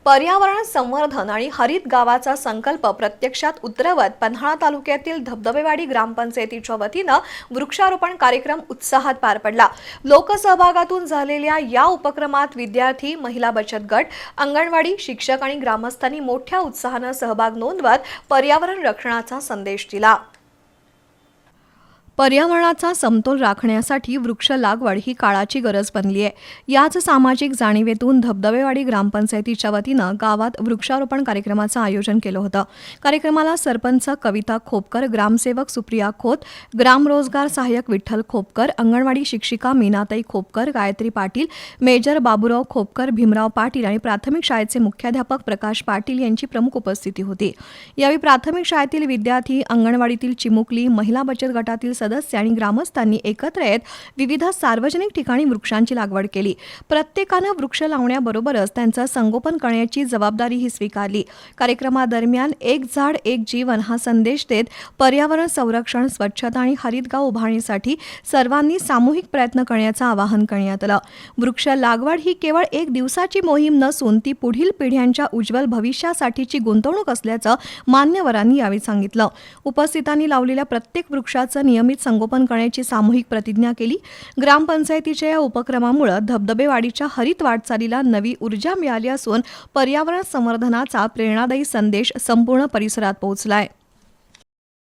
पर्यावरण संवर्धन आणि हरित गावाचा संकल्प प्रत्यक्षात उतरवत पन्हाळा तालुक्यातील धबधबेवाडी ग्रामपंचायतीच्या वतीनं वृक्षारोपण कार्यक्रम उत्साहात पार पडला। लोकसहभागातून झालेल्या या उपक्रमात विद्यार्थी, महिला बचत गट, अंगणवाडी, शिक्षक आणि ग्रामस्थांनी मोठ्या उत्साहाने सहभाग नोंदवत पर्यावरण रक्षणाचा संदेश दिला। पर्यावरणाचा समतोल राखण्यासाठी वृक्ष लागवड ही काळाची गरज बनली आहे। याच सामाजिक जाणीवेतून धबधबेवाडी ग्रामपंचायतीच्या वतीनं गावात वृक्षारोपण कार्यक्रमाचं आयोजन केलं होतं। कार्यक्रमाला सरपंच कविता खोपकर, ग्रामसेवक सुप्रिया खोत, ग्राम रोजगार सहाय्यक विठ्ठल खोपकर, अंगणवाडी शिक्षिका मीनाताई खोपकर, गायत्री पाटील, मेजर बाबूराव खोपकर, भीमराव पाटील आणि प्राथमिक शाळेचे मुख्याध्यापक प्रकाश पाटील यांची प्रमुख उपस्थिती होती। यावेळी प्राथमिक शाळेतील विद्यार्थी, अंगणवाडीतील चिमुकली, महिला बचत गटातील सदस्य आणि ग्रामस्थांनी एकत्र येत विविध सार्वजनिक ठिकाणी वृक्षांची लागवड केली। प्रत्येकानं वृक्ष लावण्याबरोबरच त्यांचं संगोपन करण्याची जबाबदारीही स्वीकारली। कार्यक्रमादरम्यान एक झाड एक जीवन हा संदेश देत पर्यावरण संरक्षण, स्वच्छता आणि हरितगाव उभारणीसाठी सर्वांनी सामूहिक प्रयत्न करण्याचं आवाहन करण्यात आलं। वृक्ष लागवड ही केवळ एक दिवसाची मोहीम नसून ती पुढील पिढ्यांच्या उज्ज्वल भविष्यासाठीची गुंतवणूक असल्याचं मान्यवरांनी यावेळी सांगितलं। उपस्थितांनी लावलेल्या प्रत्येक वृक्षाचं नियमित संगोपन करण्याची सामूहिक प्रतिज्ञा केली। ग्रामपंचायतीच्या या उपक्रमामुळे धबधबेवाडीच्या हरित वाटचालीला नवी ऊर्जा मिळाली असून पर्यावरण संवर्धनाचा प्रेरणादायी संदेश संपूर्ण परिसरात पोहोचलाय।